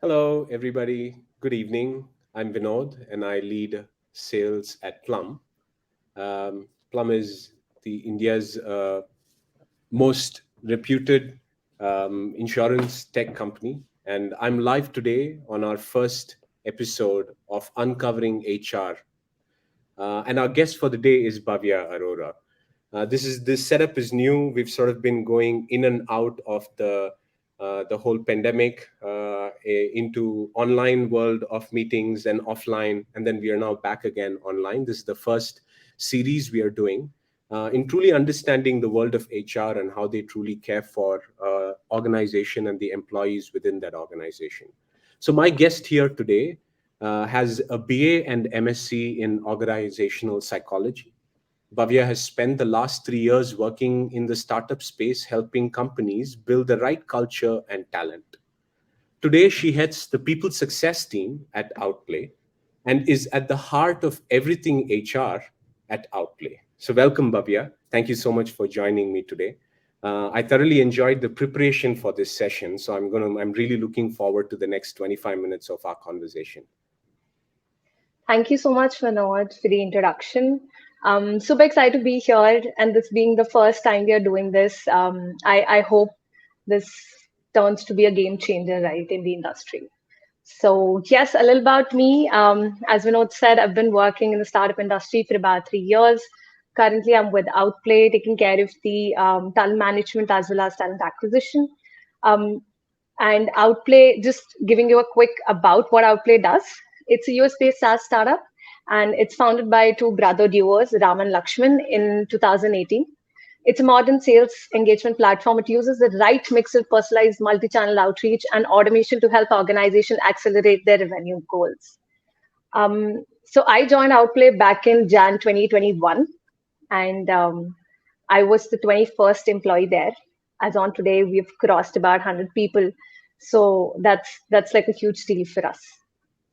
Hello, everybody. Good evening. I'm Vinod, and I lead sales at Plum. Plum is the India's most reputed insurance tech company, and I'm live today on our first episode of Uncovering HR. And our guest for the day is Bhavya Arora. This setup is new. We've sort of been going in and out of the whole pandemic into online world of meetings and offline, and then we are now back again online. This is the first series we are doing in truly understanding the world of HR and how they truly care for organization and the employees within that organization. So my guest here today has a BA and MSc in organizational psychology. Bhavya has spent the last 3 years working in the startup space, helping companies build the right culture and talent. Today, she heads the people success team at Outplay and is at the heart of everything HR at Outplay. So, welcome, Bhavya. Thank you so much for joining me today. I thoroughly enjoyed the preparation for this session, so I'm really looking forward to the next 25 minutes of our conversation. Thank you so much, Vinod, for the introduction. Super excited to be here, and this being the first time we are doing this, I hope this turns to be a game changer, right, in the industry. So, yes, a little about me. As Vinod said, I've been working in the startup industry for about 3 years. Currently, I'm with Outplay, taking care of the talent management as well as talent acquisition. Um, and Outplay, just giving you a quick about what Outplay does. It's a US-based SaaS startup, and it's founded by two brother duos, Ram and Lakshman, in 2018. It's a modern sales engagement platform. It uses the right mix of personalized multi-channel outreach and automation to help organizations accelerate their revenue goals. So I joined Outplay back in Jan 2021, and I was the 21st employee there. As on today, we've crossed about 100 people. So that's like a huge deal for us.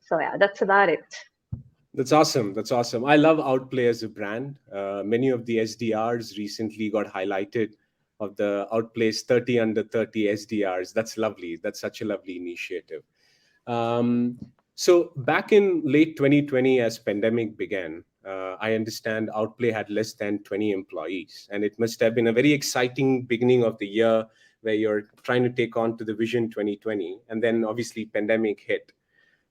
So yeah, that's about it. That's awesome. That's awesome. I love Outplay as a brand. Many of the SDRs recently got highlighted of the Outplay's 30 under 30 SDRs. That's lovely. That's such a lovely initiative. Um, so back in late 2020, as pandemic began, I understand Outplay had less than 20 employees, and it must have been a very exciting beginning of the year where you're trying to take on to the Vision 2020, and then obviously pandemic hit.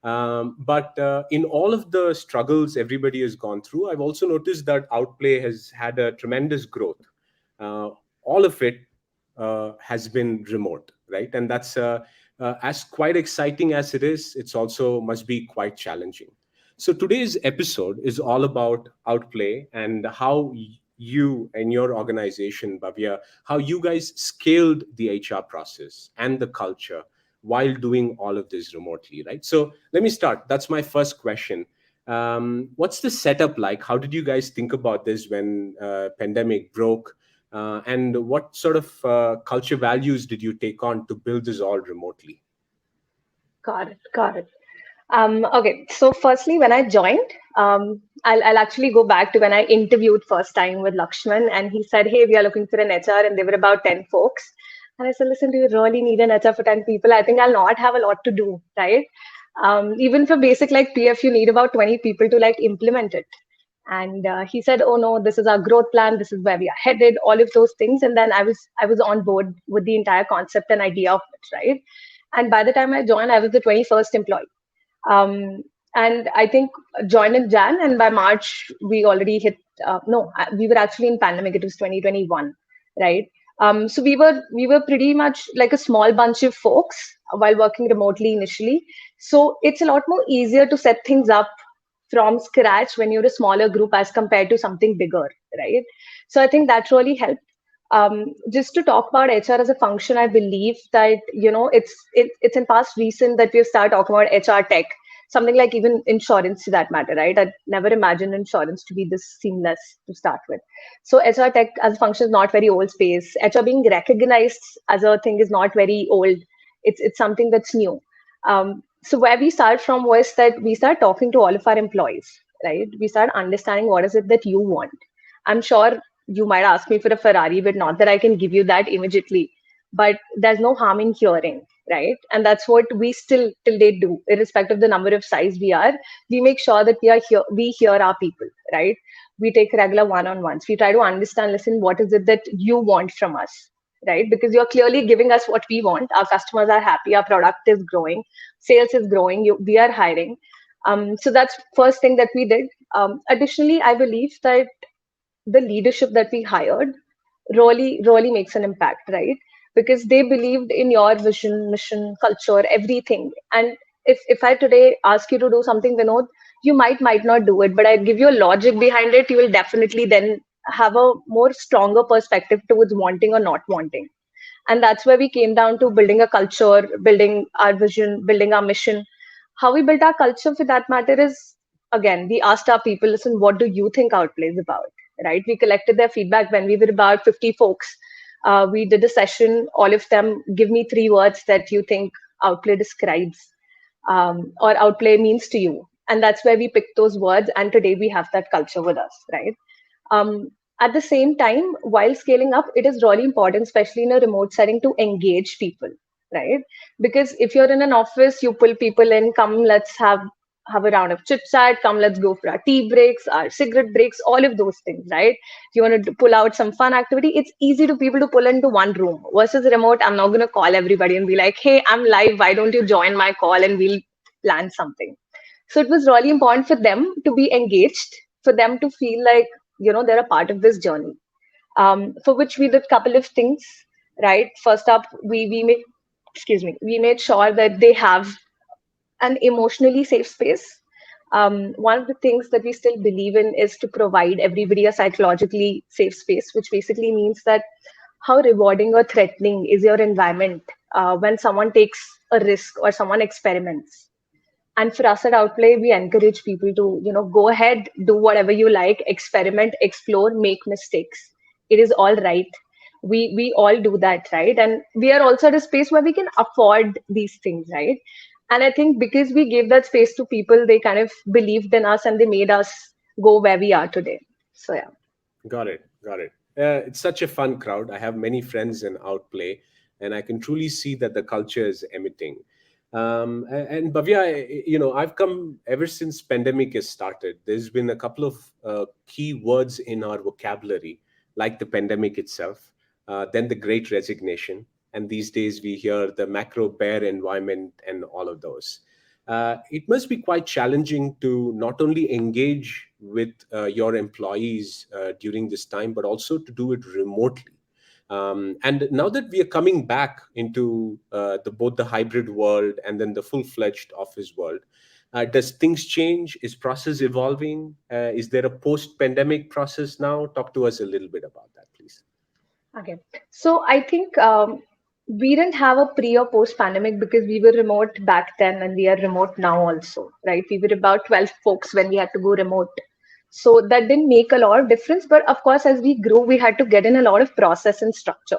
But in all of the struggles everybody has gone through, I've also noticed that Outplay has had a tremendous growth. All of it has been remote, right? And that's as quite exciting as it is, it's also must be quite challenging. So today's episode is all about Outplay and how you and your organization, Bhavya, how you guys scaled the HR process and the culture while doing all of this remotely, right? So let me start. That's my first question. What's the setup like? How did you guys think about this when pandemic broke? And what sort of culture values did you take on to build this all remotely? Got it. Got it. Okay, so firstly, when I joined, I'll actually go back to when I interviewed first time with Lakshman, and he said, "Hey, we are looking for an HR," and there were about 10 folks. And I said, "Listen, do you really need an HR for 10 people? I think I'll not have a lot to do, right? Even for basic like PF, you need about 20 people to like implement it." And he said, "Oh no, this is our growth plan. This is where we are headed. All of those things." And then I was on board with the entire concept and idea of it, right? And by the time I joined, I was the 21st employee. Um, and I think joined in Jan, and by March we already hit. No, we were actually in pandemic. It was 2021, right? So we were pretty much like a small bunch of folks while working remotely initially. So it's a lot more easier to set things up from scratch when you're a smaller group as compared to something bigger, right? So I think that really helped. Just to talk about HR as a function, I believe that it's in past recent that we've started talking about HR tech, something like even insurance to that matter, right? I never imagined insurance to be this seamless to start with. So HR tech as a function is not very old space. HR being recognized as a thing is not very old. It's something that's new. So where we start from was that we start talking to all of our employees, right? We start understanding what is it that you want. I'm sure you might ask me for a Ferrari, but not that I can give you that immediately. But there's no harm in hearing, right? And that's what we still till date do, irrespective of the number of size we are. We make sure that we hear our people, right? We take regular one-on-ones. We try to understand, listen, what is it that you want from us, right? Because you're clearly giving us what we want. Our customers are happy, our product is growing, sales is growing, we are hiring. So that's first thing that we did. Additionally, I believe that the leadership that we hired really makes an impact, right? Because they believed in your vision, mission, culture, everything. And if I today ask you to do something, Vinod, you might not do it, but I give you a logic behind it, you will definitely then have a more stronger perspective towards wanting or not wanting. And that's where we came down to building a culture, building our vision, building our mission. How we built our culture for that matter is, again, we asked our people, listen, what do you think Outplay is about, right? We collected their feedback when we were about 50 folks. We did a session, all of them give me 3 words that you think Outplay describes, or Outplay means to you. And that's where we picked those words. And today we have that culture with us, right? Um, at the same time, while scaling up, it is really important, especially in a remote setting, to engage people, right? Because if you're in an office, you pull people in, come, let's have a round of chit chat, come, let's go for our tea breaks, our cigarette breaks, all of those things, right? You want to pull out some fun activity, it's easy to people to pull into one room. Versus remote, I'm not going to call everybody and be like, hey, I'm live, why don't you join my call and we'll plan something. So it was really important for them to be engaged, for them to feel like, they're a part of this journey. For which we did a couple of things, right? First up, we made, excuse me, we made sure that they have an emotionally safe space. One of the things that we still believe in is to provide everybody a psychologically safe space, which basically means that how rewarding or threatening is your environment when someone takes a risk or someone experiments. And for us at Outplay, we encourage people to, go ahead, do whatever you like, experiment, explore, make mistakes. It is all right. We all do that, right? And we are also at a space where we can afford these things, right? And I think because we gave that space to people, they kind of believed in us and they made us go where we are today. So yeah. Got it. Got it. It's such a fun crowd. I have many friends in Outplay, and I can truly see that the culture is emitting. And Bhavya, I've come ever since pandemic has started. There's been a couple of key words in our vocabulary, like the pandemic itself, then the Great Resignation, and these days we hear the macro bear environment and all of those. It must be quite challenging to not only engage with your employees during this time, but also to do it remotely. And now that we are coming back into both the hybrid world and then the full-fledged office world, does things change? Is process evolving? Is there a post-pandemic process now? Talk to us a little bit about that, please. Okay. So I think we didn't have a pre or post pandemic because we were remote back then and we are remote now also, right? We were about 12 folks when we had to go remote. So that didn't make a lot of difference. But of course, as we grew, we had to get in a lot of process and structure.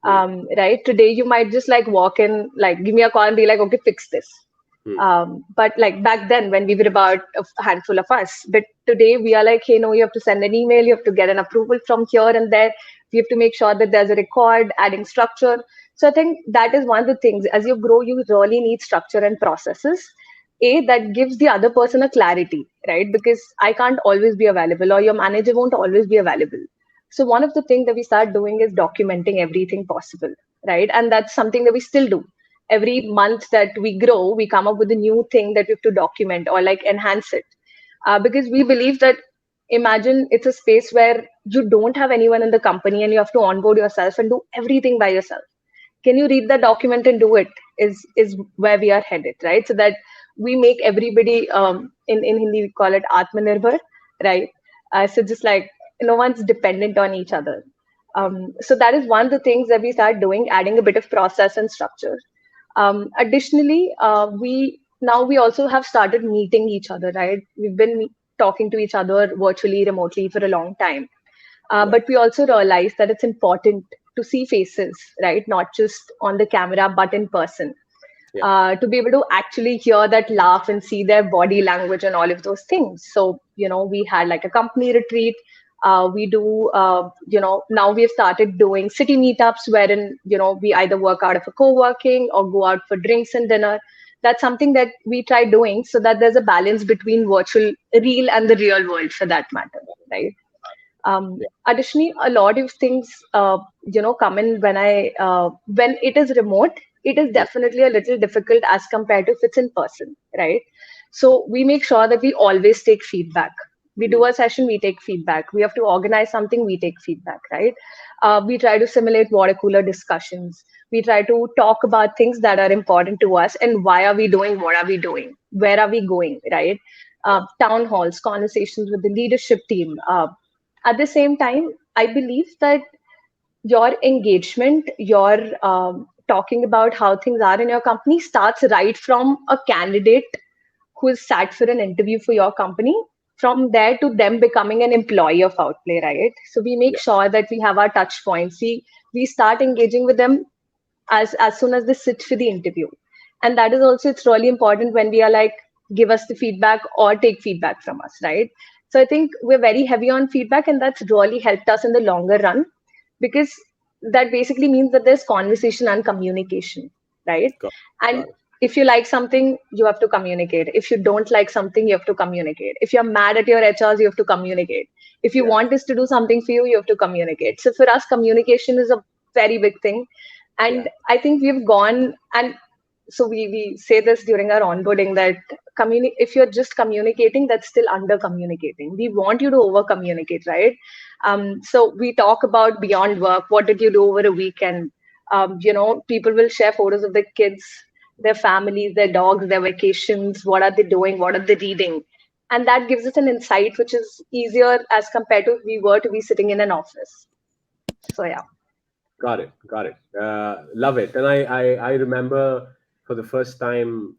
Hmm. Right? Today, you might just like walk in, like give me a call and be like, okay, fix this. Hmm. But like back then, when we were about a handful of us, but today we are like, hey, no, you have to send an email, you have to get an approval from here and there. You have to make sure that there's a record, adding structure. So I think that is one of the things. As you grow, you really need structure and processes. That gives the other person a clarity, right? Because I can't always be available, or your manager won't always be available. So one of the things that we start doing is documenting everything possible, right? And that's something that we still do. Every month that we grow, we come up with a new thing that we have to document or like enhance it. Because we believe that, imagine it's a space where you don't have anyone in the company and you have to onboard yourself and do everything by yourself. Can you read the document and do it? Is where we are headed, right? So that we make everybody, in Hindi we call it Atmanirbhar, right? So just like no one's dependent on each other. So that is one of the things that we start doing, adding a bit of process and structure. Additionally, we also have started meeting each other, right? We've been talking to each other virtually, remotely for a long time. Right. But we also realize that it's important to see faces, right? Not just on the camera, but in person. Yeah. To be able to actually hear that laugh and see their body language and all of those things. So, we had like a company retreat. We do, now we've started doing city meetups wherein, we either work out of a co-working or go out for drinks and dinner. That's something that we try doing so that there's a balance between virtual, real, and the real world for that matter, right? Additionally, a lot of things, come in when it is remote. It is Yeah. definitely a little difficult as compared to if it's in person, right? So we make sure that we always take feedback. We do Mm. a session, we take feedback. We have to organize something, we take feedback, right? We try to simulate water cooler discussions. We try to talk about things that are important to us and why are we doing what are we doing, where are we going, right? Town halls, conversations with the leadership team. At the same time, I believe that your engagement, your talking about how things are in your company starts right from a candidate who is sat for an interview for your company, from there to them becoming an employee of Outplay, right? So we make Yeah. sure that we have our touch points. We start engaging with them as soon as they sit for the interview. And that is also, it's really important when we are like, give us the feedback or take feedback from us, right? So I think we're very heavy on feedback, and that's really helped us in the longer run, because that basically means that there's conversation and communication, right? Got, And got it. if you like something, you have to communicate. If you don't like something, you have to communicate. If you're mad at your HRs, you have to communicate. If you Yeah. want us to do something for you, you have to communicate. So for us, communication is a very big thing. Yeah. And I think we've gone, and so we say this during our onboarding, that if you're just communicating, that's still under communicating. We want you to over communicate, right? So we talk about beyond work. What did you do over a weekend? People will share photos of their kids, their families, their dogs, their vacations. What are they doing? What are they reading? And that gives us an insight which is easier as compared to if we were to be sitting in an office. So yeah. Got it. Got it. Love it. And I remember for the first time,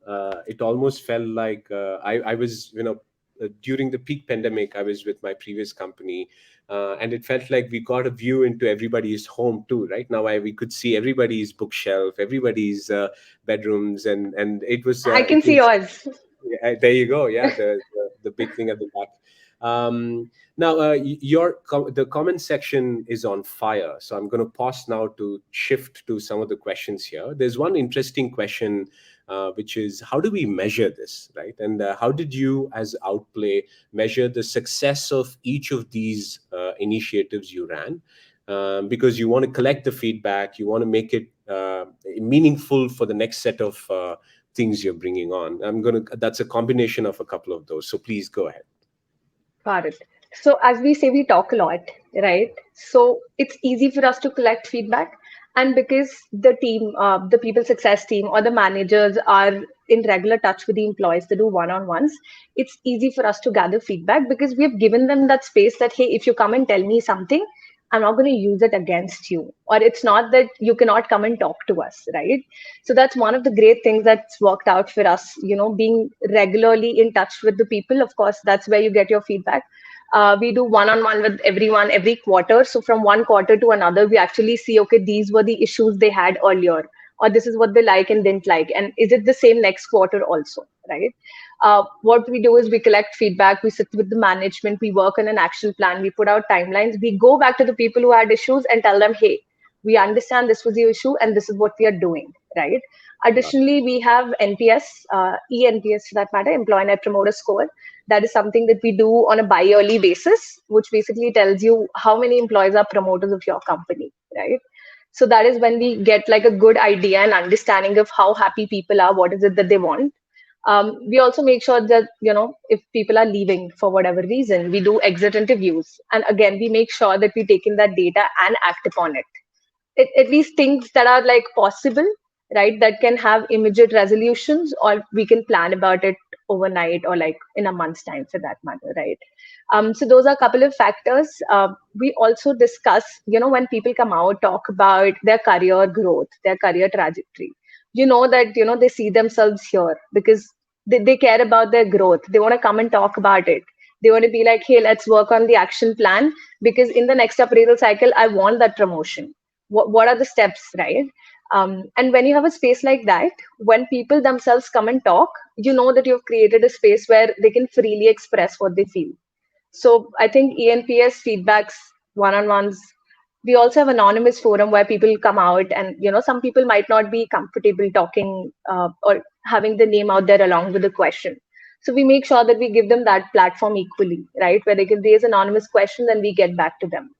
it almost felt like I was, during the peak pandemic, I was with my previous company. And it felt like we got a view into everybody's home too, right? Now we could see everybody's bookshelf, everybody's bedrooms, and I can it see was yours. there you go. Yeah, the big thing at the back. Now, the comment section is on fire, so I'm going to pause now to shift to some of the questions here. There's one interesting question, which is how do we measure this, right? And how did you, as Outplay, measure the success of each of these initiatives you ran? Because you want to collect the feedback, you want to make it meaningful for the next set of things you're bringing on. That's a combination of a couple of those. So please go ahead. Got it. So, as we say, we talk a lot, right? So, it's easy for us to collect feedback. And because the team, the people success team or the managers are in regular touch with the employees, they do one on ones, it's easy for us to gather feedback because we have given them that space that, hey, if you come and tell me something, I'm not going to use it against you. Or it's not that you cannot come and talk to us, right? So that's one of the great things that's worked out for us, being regularly in touch with the people. Of course, that's where you get your feedback. We do one-on-one with everyone every quarter. So from one quarter to another, we actually see, okay, these were the issues they had earlier, or this is what they like and didn't like. And is it the same next quarter also, right? What we do is we collect feedback, we sit with the management, we work on an action plan, we put out timelines, we go back to the people who had issues and tell them, hey, we understand this was the issue and this is what we are doing, right? Additionally, we have NPS, ENPS for that matter, Employee Net Promoter Score. That is something that we do on a bi-yearly basis, which basically tells you how many employees are promoters of your company, right? So that is when we get like a good idea and understanding of how happy people are, what is it that they want. We also make sure that, if people are leaving for whatever reason, we do exit interviews. And again, we make sure that we take in that data and act upon it. At least things that are like possible, right? That can have immediate resolutions, or we can plan about it overnight or like in a month's time for that matter, right? So those are a couple of factors. We also discuss, when people come out, talk about their career growth, their career trajectory. That, they see themselves here because they care about their growth. They want to come and talk about it. They want to be like, hey, let's work on the action plan because in the next appraisal cycle, I want that promotion. What are the steps, right? And when you have a space like that, when people themselves come and talk, you know that you've created a space where they can freely express what they feel. So I think ENPS feedbacks, one-on-ones. We also have anonymous forum where people come out, and some people might not be comfortable talking or having the name out there along with the question. So we make sure that we give them that platform equally, right? Where they can raise anonymous questions and we get back to them.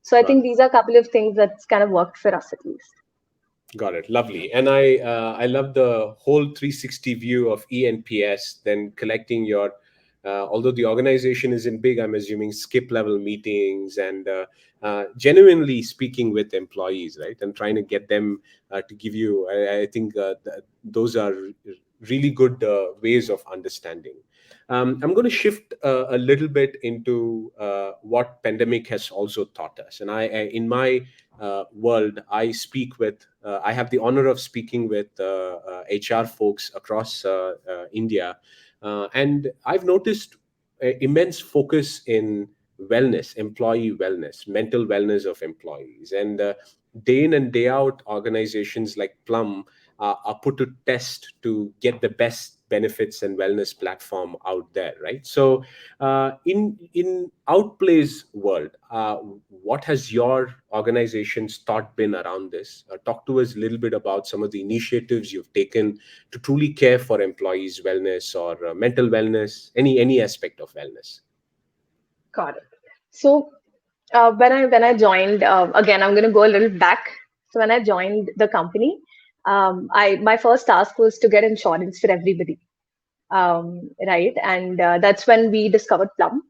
So I Got think it. these are a couple of things that's kind of worked for us at least. Got it. Lovely. And I love the whole 360 view of ENPS, then collecting your, although the organization isn't big, I'm assuming skip level meetings and genuinely speaking with employees, right? And trying to get them to give you, I think those are really good ways of understanding. I'm going to shift a little bit into what pandemic has also taught us. And in my world, I have the honor of speaking with HR folks across India, and I've noticed immense focus in wellness, employee wellness, mental wellness of employees, and day in and day out, organizations like Plum are put to test to get the best benefits and wellness platform out there, right? So in Outplay's world, what has your organization's thought been around this? Talk to us a little bit about some of the initiatives you've taken to truly care for employees' wellness or mental wellness, any aspect of wellness. Got it. So when I joined, again, I'm going to go a little back. So when I joined the company, I my first task was to get insurance for everybody, right? And that's when we discovered Plum.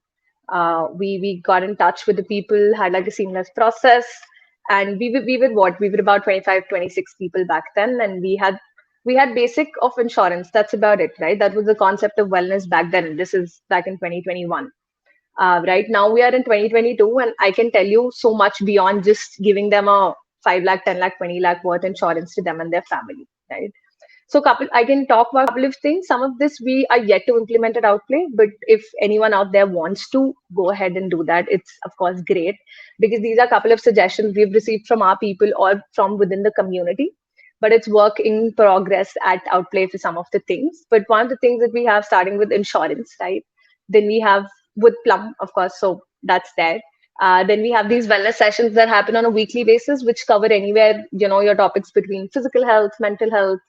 We got in touch with the people, had like a seamless process, and we were about 25, 26 people back then, and we had basic of insurance. That's about it, right? That was the concept of wellness back then. This is back in 2021. Right now we are in 2022, and I can tell you so much beyond just giving them a 5 lakh, 10 lakh, 20 lakh worth insurance to them and their family, right? So I can talk about a couple of things. Some of this we are yet to implement at Outplay, but if anyone out there wants to go ahead and do that, it's of course great, because these are a couple of suggestions we've received from our people or from within the community. But it's work in progress at Outplay for some of the things. But one of the things that we have, starting with insurance, right? Then we have with Plum, of course, so that's there. Then we have these wellness sessions that happen on a weekly basis, which cover anywhere, your topics between physical health, mental health,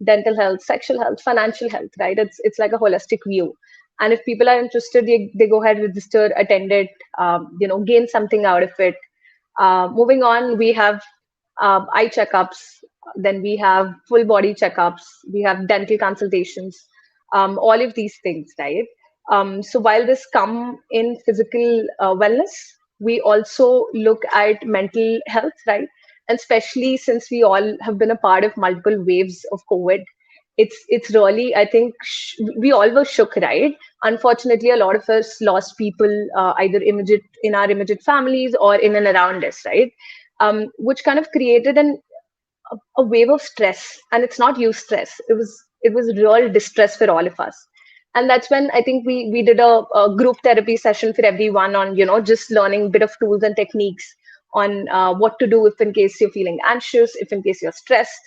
dental health, sexual health, financial health, right? It's like a holistic view. And if people are interested, they go ahead, register, attend it, gain something out of it. Moving on, we have eye checkups, then we have full body checkups, we have dental consultations, all of these things, right? So while this come in physical wellness, we also look at mental health, right? And especially since we all have been a part of multiple waves of COVID, it's really, I think, we all were shook, right? Unfortunately, a lot of us lost people, either immediate in our immediate families or in and around us, right? Which kind of created a wave of stress, and it's not you stress, it was real distress for all of us. And that's when I think we did a group therapy session for everyone on just learning bit of tools and techniques on what to do if in case you're feeling anxious, if in case you're stressed.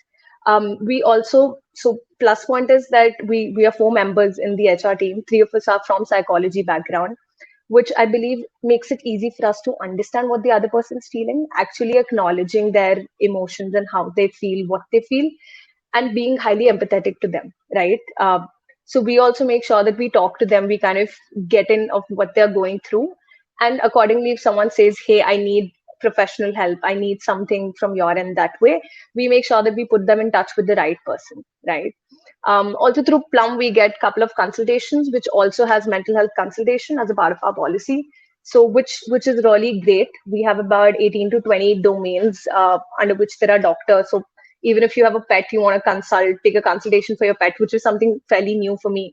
We also, so plus point is that we are four members in the HR team. Three of us are from psychology background, which I believe makes it easy for us to understand what the other person's feeling, actually acknowledging their emotions and how they feel, what they feel, and being highly empathetic to them, right? So we also make sure that we talk to them, we kind of get in of what they're going through. And accordingly, if someone says, hey, I need professional help, I need something from your end that way, we make sure that we put them in touch with the right person, right? Also through Plum, we get a couple of consultations, which also has mental health consultation as a part of our policy. So which is really great. We have about 18 to 20 domains under which there are doctors. So even if you have a pet, you want to take a consultation for your pet, which is something fairly new for me.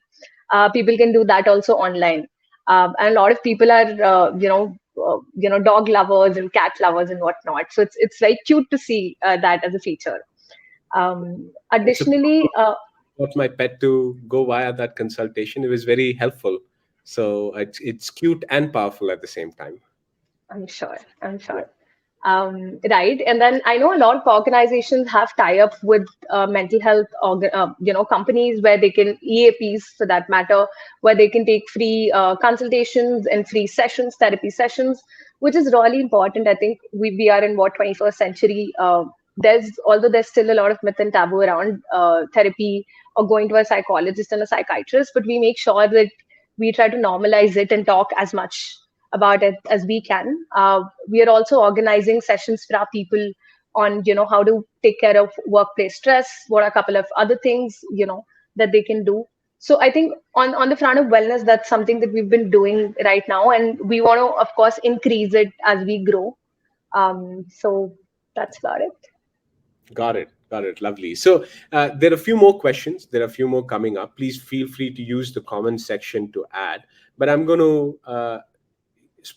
People can do that also online. And a lot of people are, dog lovers and cat lovers and whatnot. So it's very cute to see that as a feature. It's a Additionally, got my pet to go via that consultation. It was very helpful. So it's cute and powerful at the same time. I'm sure. I'm Yeah. sure. Right. And then I know a lot of organizations have tie-up with mental health, companies where they can EAPs for that matter, where they can take free consultations and free sessions, therapy sessions, which is really important. I think we are in what 21st century. Although there's still a lot of myth and taboo around therapy or going to a psychologist and a psychiatrist, but we make sure that we try to normalize it and talk as much about it as we can. We are also organizing sessions for our people on, how to take care of workplace stress. What are a couple of other things, that they can do. So I think on the front of wellness, that's something that we've been doing right now, and we want to, of course, increase it as we grow. So that's about it. Got it. Got it. Lovely. So there are a few more questions. There are a few more coming up. Please feel free to use the comment section to add. But I'm going to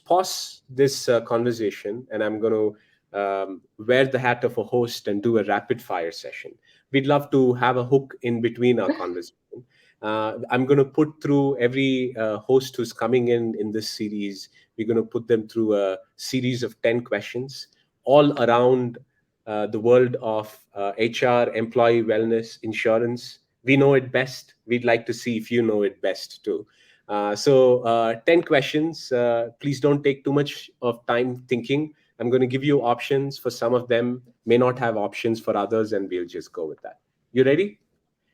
pause this conversation, and I'm going to wear the hat of a host and do a rapid fire session. We'd love to have a hook in between our conversation. I'm going to put through every host who's coming in this series. We're going to put them through a series of 10 questions all around the world of HR, employee wellness, insurance. We know it best. We'd like to see if you know it best too. 10 questions. Please don't take too much of time thinking. I'm going to give you options. For some of them, may not have options for others, and we'll just go with that. You ready?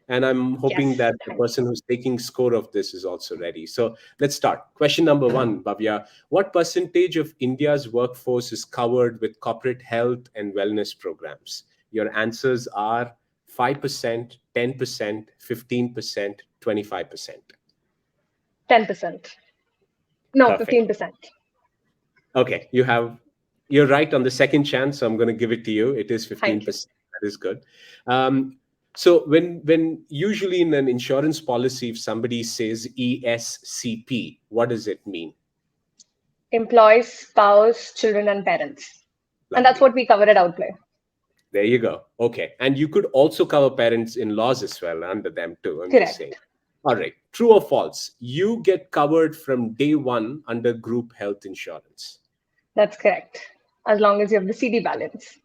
And I'm hoping Yes, that the thanks. person who's taking score of this is also ready. So let's start. Question number one, Bhavya. What percentage of India's workforce is covered with corporate health and wellness programs? Your answers are 5%, 10%, 15%, 25%. 10%. No, Perfect. 15%. Okay, you're right on the second chance, so I'm going to give it to you. It is Thank you. 15%. That is good. So when usually in an insurance policy, if somebody says ESCP, what does it mean? Employees, spouse, children, and parents. And that's Lovely. what we cover at Outplay. There you go. Okay. And you could also cover parents in laws as well under them too. I'm just saying. Correct. All right. True or false? You get covered from day one under group health insurance. That's correct. As long as you have the CD balance.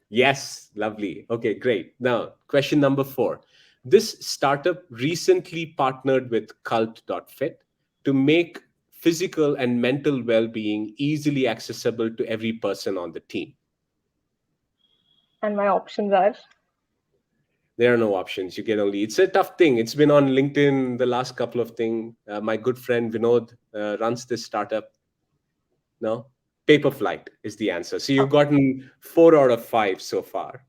Yes, lovely. Okay, great. Now, question number four. This startup recently partnered with Cult.fit to make physical and mental well being easily accessible to every person on the team. And my options are There are no options. You get only, it's a tough thing. It's been on LinkedIn, the last couple of things. My good friend Vinod runs this startup. No, paper flight is the answer. So you've okay. gotten 4 out of 5 so far.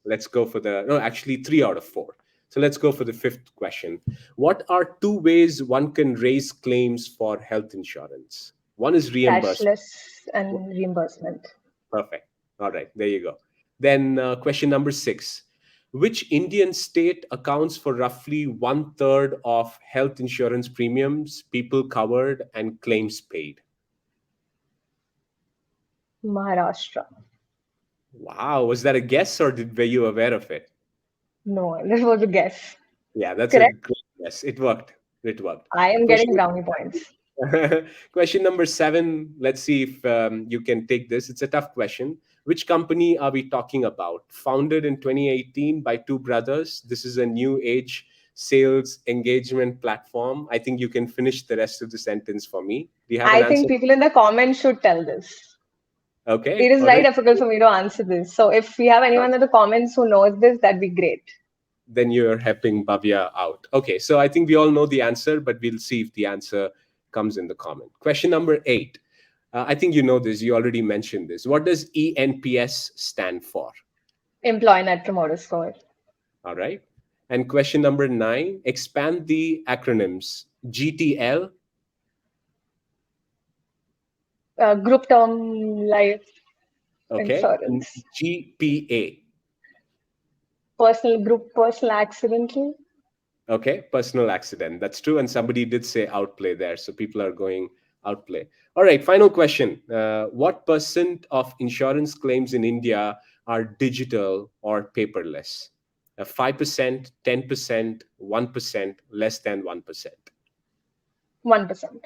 Let's go for the no, actually 3 out of 4. So let's go for the fifth question. What are 2 ways one can raise claims for health insurance? One is reimbursement. Cashless and reimbursement. Perfect. All right, there you go. Then question number 6. Which Indian state accounts for roughly 1/3 of health insurance premiums, people covered, and claims paid? Maharashtra. Wow, was that a guess or were you aware of it? No, this was a guess. Yeah, that's a Correct. great guess. It worked. It worked. I am getting Question brownie points. question number 7. Let's see if you can take this. It's a tough question. Which company are we talking about? Founded in 2018 by two brothers. This is a new age sales engagement platform. I think you can finish the rest of the sentence for me. Do you have an I answer? think people in the comments should tell this. It Okay. is All very right. difficult for me to answer this. So if we have anyone in the comments who knows this, that'd be great. Then you're helping Bhavya out. Okay, so I think we all know the answer, but we'll see if the answer comes in the comment. Question number 8. I think you know this. You already mentioned this. What does ENPS stand for? Employee Net Promoter Score. All right. And question number 9. Expand the acronyms. GTL. Group Term Life Okay. And Insurance. GPA. Personal Group Personal Accidental. Okay, personal accident. That's true. And somebody did say outplay there. So people are going outplay. All right, final question. What percent of insurance claims in India are digital or paperless? 5%, 10%, 1%, less than 1%. 1%.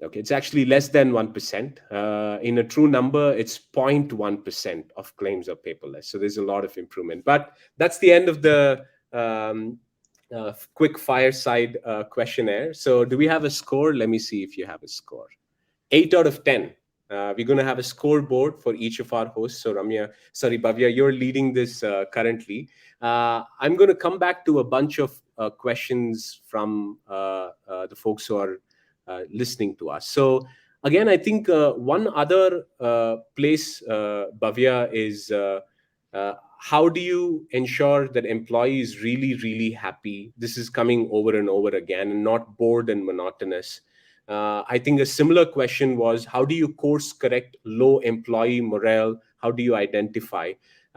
Okay, it's actually less than 1%. In a true number, it's 0.1% of claims are paperless. So there's a lot of improvement. But that's the end of the quick fireside questionnaire. So do we have a score? Let me see if you have a score. 8 out of 10. We're going to have a scoreboard for each of our hosts. So Bhavya, you're leading this currently. I'm going to come back to a bunch of questions from the folks who are listening to us. So again, I think one other place, Bhavya, is how do you ensure that employees really, really happy? This is coming over and over again and not bored and monotonous. I think a similar question was, how do you course correct low employee morale? How do you identify?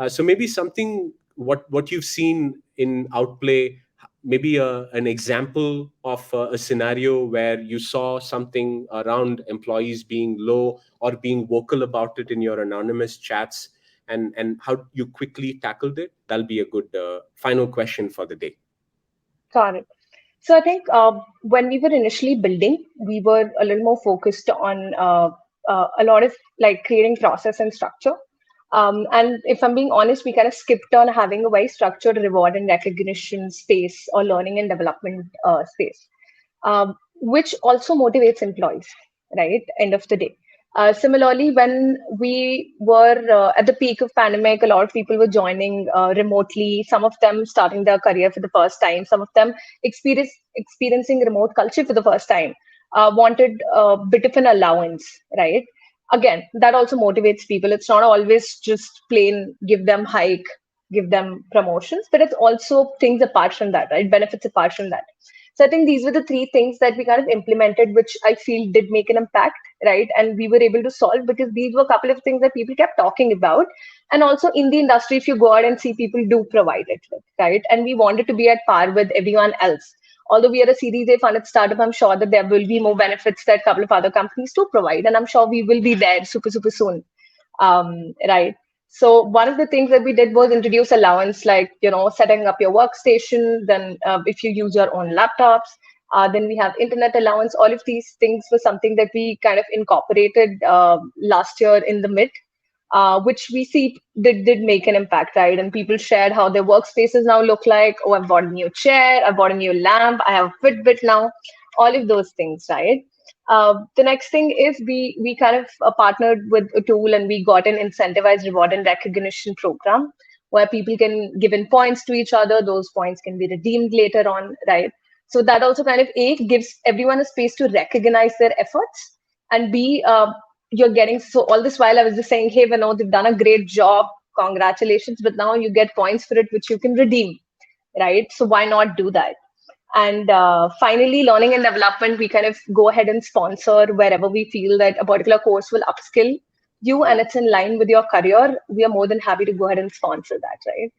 So maybe something what you've seen in Outplay, maybe an example of a scenario where you saw something around employees being low or being vocal about it in your anonymous chats, and how you quickly tackled it. That'll be a good final question for the day. Got it. So I think when we were initially building, we were a little more focused on a lot of like creating process and structure. And if I'm being honest, we kind of skipped on having a very structured reward and recognition space or learning and development space, which also motivates employees, right? End of the day. Similarly, when we were at the peak of pandemic, a lot of people were joining remotely. Some of them starting their career for the first time. Some of them experiencing remote culture for the first time. Wanted a bit of an allowance, right? Again, that also motivates people. It's not always just plain give them hike, give them promotions, but it's also things apart from that, right? Benefits apart from that. So I think these were the three things that we kind of implemented, which I feel did make an impact, right? And we were able to solve because these were a couple of things that people kept talking about. And also in the industry, if you go out and see, people do provide it, right? And we wanted to be at par with everyone else. Although we are a Series A funded startup, I'm sure that there will be more benefits that a couple of other companies do provide. And I'm sure we will be there super, super soon. Right. So one of the things that we did was introduce allowance, like, setting up your workstation. Then if you use your own laptops, then we have internet allowance. All of these things were something that we kind of incorporated last year in the mid, which we see did make an impact, right? And people shared how their workspaces now look like. Oh, I've bought a new chair, I bought a new lamp, I have a Fitbit now. All of those things, right? The next thing is we kind of partnered with a tool and we got an incentivized reward and recognition program where people can give in points to each other. Those points can be redeemed later on, right? So that also kind of A, gives everyone a space to recognize their efforts, and B, you're getting, so all this while I was just saying, hey, Vinod, they've done a great job, congratulations, but now you get points for it which you can redeem, right? So why not do that? And finally, learning and development, we kind of go ahead and sponsor wherever we feel that a particular course will upskill you and it's in line with your career. We are more than happy to go ahead and sponsor that, right?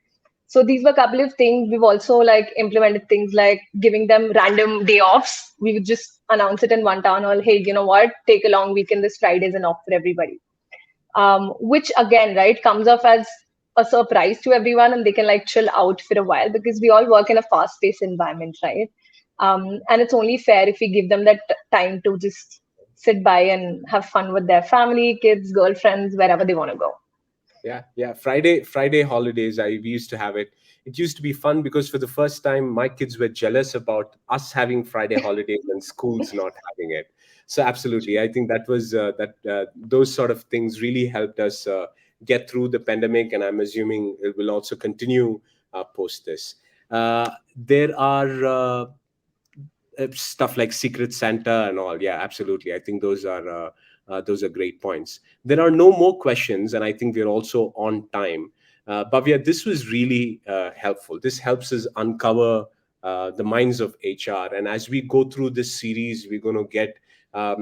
So these were a couple of things. We've also like implemented things like giving them random day offs. We would just announce it in one town hall. Hey, you know what? Take a long weekend. This Friday is an off for everybody. Which again, right, comes off as a surprise to everyone, and they can like chill out for a while because we all work in a fast-paced environment, right? And it's only fair if we give them that time to just sit by and have fun with their family, kids, girlfriends, wherever they want to go. Yeah. Friday holidays. We used to have it. It used to be fun because for the first time, my kids were jealous about us having Friday holidays and schools not having it. So absolutely, I think that was those sort of things really helped us get through the pandemic, and I'm assuming it will also continue post this. There are stuff like Secret Santa and all. Yeah, absolutely. I think those are great points. There are no more questions, and I think we're also on time. Bhavya, this was really helpful. This helps us uncover the minds of HR. And as we go through this series, we're going to get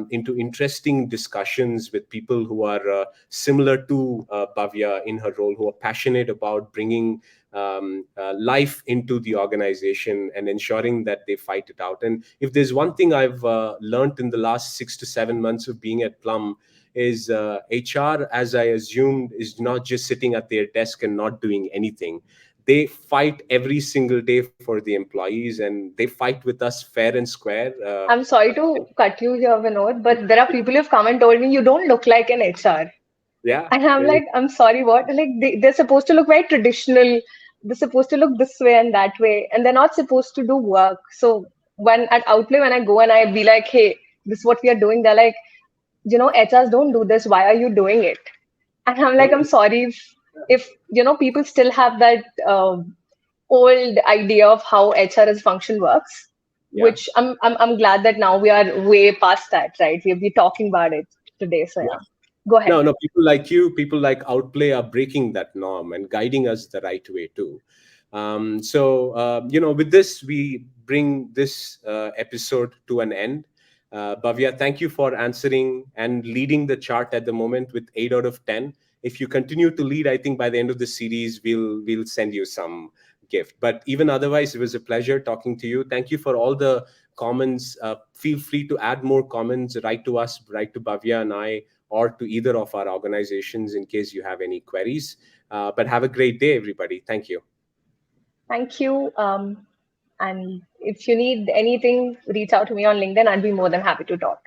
into interesting discussions with people who are similar to Bhavya in her role, who are passionate about bringing life into the organization and ensuring that they fight it out. And if there's one thing I've learned in the last 6 to 7 months of being at Plum, is HR, as I assumed, is not just sitting at their desk and not doing anything. they fight every single day for the employees, and they fight with us fair and square. I'm sorry to cut you here, Vinod, but there are people who've come and told me you don't look like an HR. Yeah. And I'm like, I'm sorry, what? Like they're supposed to look very traditional. They're supposed to look this way and that way, and they're not supposed to do work. So when at Outplay, when I go and I be like, hey, this is what we are doing, they're like, HRs don't do this. Why are you doing it? And I'm No, like, I'm sorry if people still have that old idea of how HRS function works, yeah. which I'm glad that now we are way past that, right? We'll be talking about it today. So yeah, go ahead. No, no, people like you, people like Outplay are breaking that norm and guiding us the right way too. With this, we bring this episode to an end. Bhavya, thank you for answering and leading the chart at the moment with 8 out of 10. If you continue to lead, I think by the end of the series, we'll send you some gift. But even otherwise, it was a pleasure talking to you. Thank you for all the comments. Feel free to add more comments, write to us, write to Bhavya and I, or to either of our organizations in case you have any queries. But have a great day, everybody. Thank you. Thank you. And if you need anything, reach out to me on LinkedIn. I'd be more than happy to talk.